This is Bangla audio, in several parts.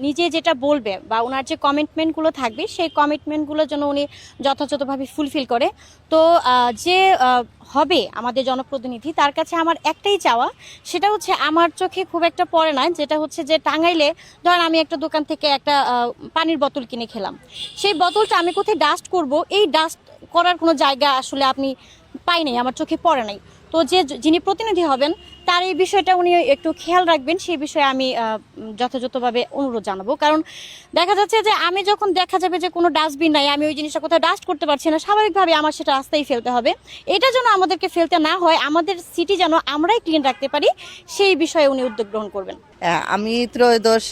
নিজে যেটা বলবে বা ওনার যে কমিটমেন্টগুলো থাকবে সেই কমিটমেন্টগুলো যেন উনি যথাযথভাবে ফুলফিল করে। তো যে হবে আমাদের জনপ্রতিনিধি, তার কাছে আমার একটাই চাওয়া, সেটা হচ্ছে আমার চোখে খুব একটা পড়ে না, যেটা হচ্ছে যে টাঙ্গাইলে ধরেন আমি একটা দোকান থেকে একটা পানির বোতল কিনে খেলাম, সেই বোতলটা আমি কোথায় ডাস্ট করব, এই ডাস্ট করার কোনো জায়গা আসলে আপনি পাই নাই, আমার চোখে পড়ে নাই। তো যিনি প্রতিনিধি হবেন তার এই বিষয়টা উনি একটু খেয়াল রাখবেন, সেই বিষয়ে আমি যথাযথভাবে অনুরোধ জানাবো। কারণ দেখা যাচ্ছে যে আমি যখন দেখা যাবে যে কোনো ডাস্টবিন নাই, আমি ওই জিনিসটা কোথাও ডাস্ট করতে পারছি না, স্বাভাবিকভাবে আমার সেটা রাস্তায় ফেলতে হবে। এটা যেন আমাদেরকে ফেলতে না হয়, আমাদের সিটি যেন আমরাই ক্লিন রাখতে পারি, সেই বিষয়ে উনি উদ্যোগ গ্রহণ করবেন। আমি ত্রয়োদশ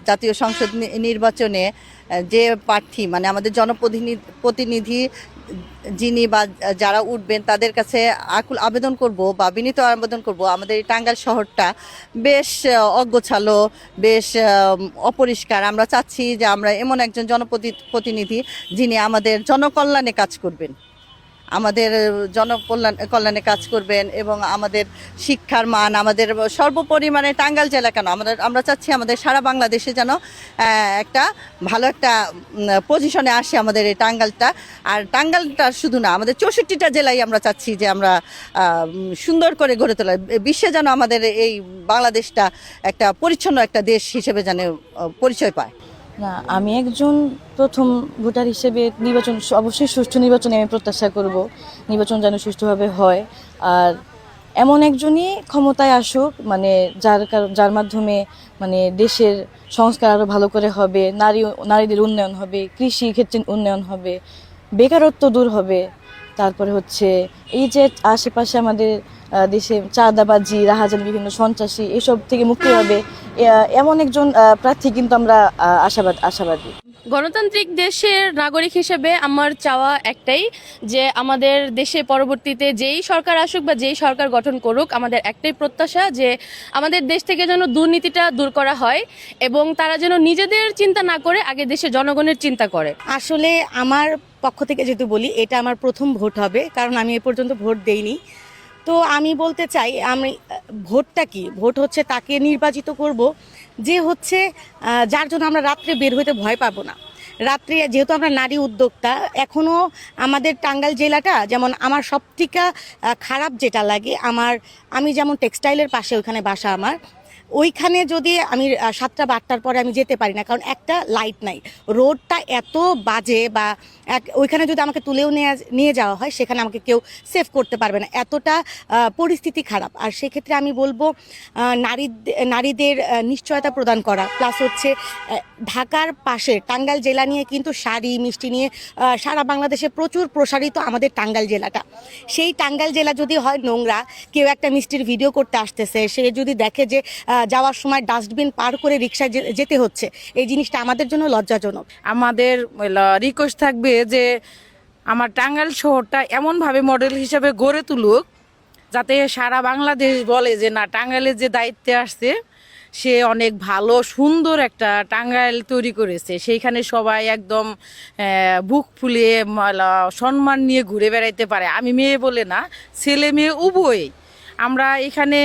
জাতীয় সংসদ নির্বাচনে যে প্রার্থী মানে আমাদের জনপ্রতিনিধি যিনি বা যারা উঠবেন তাদের কাছে আকুল আবেদন করব বা বিনীত আবেদন করব, আমাদের এই টাঙ্গাইল শহরটা বেশ অগোছালো, বেশ অপরিষ্কার। আমরা চাচ্ছি যে আমরা এমন একজন জনপ্রতিনিধি যিনি আমাদের জনকল্যাণে কাজ করবেন, আমাদের কল্যাণে কাজ করবেন এবং আমাদের শিক্ষার মান, আমাদের সর্বোপরি মানে টাঙ্গাইল জেলা কেন আমরা চাচ্ছি আমাদের সারা বাংলাদেশে যেন একটা ভালো একটা পজিশনে আসে আমাদের এই টাঙ্গাইলটা। আর টাঙ্গাইলটা শুধু না, আমাদের 64টা জেলায় আমরা চাচ্ছি যে আমরা সুন্দর করে গড়ে তোলা, বিশ্বে যেন আমাদের এই বাংলাদেশটা একটা পরিচ্ছন্ন একটা দেশ হিসেবে যেন পরিচয় পায়। না, আমি একজন প্রথম ভোটার হিসেবে নির্বাচন অবশ্যই সুষ্ঠু নির্বাচনে আমি প্রত্যাশা করব, নির্বাচন যেন সুষ্ঠুভাবে হয়। আর এমন একজনই ক্ষমতায় আসুক মানে যার মাধ্যমে মানে দেশের সংস্কার আরও ভালো করে হবে, নারীদের উন্নয়ন হবে, কৃষি ক্ষেত্রে উন্নয়ন হবে, বেকারত্ব দূর হবে। তারপরে হচ্ছে এই যে আশেপাশে আমাদের দেশে চাঁদাবাজি, রাহাজানি, বিভিন্ন সন্ত্রাসী এসব থেকে মুক্তি হবে, এমন একজন প্রার্থী কিন্তু আমরা আশাবাদী। গণতান্ত্রিক দেশের নাগরিক হিসেবে আমার চাওয়া একটাই, যে আমাদের দেশে পরবর্তীতে যেই সরকার আসুক বা যেই সরকার গঠন করুক, আমাদের একটাই প্রত্যাশা যে আমাদের দেশ থেকে যেন দুর্নীতিটা দূর করা হয় এবং তারা যেন নিজেদের চিন্তা না করে আগে দেশের জনগণের চিন্তা করে। আসলে আমার পক্ষ থেকে যেহেতু বলি, এটা আমার প্রথম ভোট হবে, কারণ আমি এ পর্যন্ত ভোট দেইনি। তো আমি বলতে চাই, আমি ভোটটা কি, ভোট হচ্ছে তাকে নির্বাচিত করব যে হচ্ছে যার জন্য আমরা রাত্রে বের হইতে ভয় পাবো না। রাত্রে যেহেতু আমরা নারী উদ্যোক্তা, এখনও আমাদের টাঙ্গাইল জেলাটা যেমন আমার সবথেকে খারাপ যেটা লাগে, আমি যেমন টেক্সটাইলের পাশে ওইখানে বাসা আমার, ওইখানে যদি আমি 7টা বা 8টার পরে আমি যেতে পারি না, কারণ একটা লাইট নাই, রোডটা এত বাজে, বা ওইখানে যদি আমাকে তুলেও নিয়ে যাওয়া হয় সেখানে আমাকে কেউ সেভ করতে পারবে না, এতটা পরিস্থিতি খারাপ। আর সেক্ষেত্রে আমি বলবো নারীদের নিশ্চয়তা প্রদান করা, প্লাস হচ্ছে ঢাকার পাশে টাঙ্গাইল জেলা নিয়ে কিন্তু শাড়ি মিষ্টি নিয়ে সারা বাংলাদেশে প্রচুর প্রসারিত আমাদের টাঙ্গাইল জেলাটা। সেই টাঙ্গাইল জেলা যদি হয় নোংরা, কেউ একটা মিষ্টির ভিডিও করতে আসতেছে, সে যদি দেখে যে যাওয়ার সময় ডাস্টবিন পার করে রিক্সায় যেতে হচ্ছে, এই জিনিসটা আমাদের জন্য লজ্জাজনক। আমাদের রিকোয়েস্ট থাকবে যে আমার টাঙ্গাইল শহরটা এমনভাবে মডেল হিসেবে গড়ে তুলুক যাতে সারা বাংলাদেশ বলে যে না, টাঙ্গাইলের যে দায়িত্বে আসছে সে অনেক ভালো সুন্দর একটা টাঙ্গাইল তৈরি করেছে, সেইখানে সবাই একদম বুক ফুলিয়ে সম্মান নিয়ে ঘুরে বেড়াইতে পারে। আমি মেয়ে বলে না, ছেলে মেয়ে উভয়। আমরা এখানে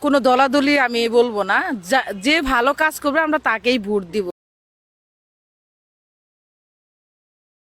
কোনো দলাদলি আমি বলবো না, যে ভালো কাজ করবে আমরা তাকেই ভোট দিব।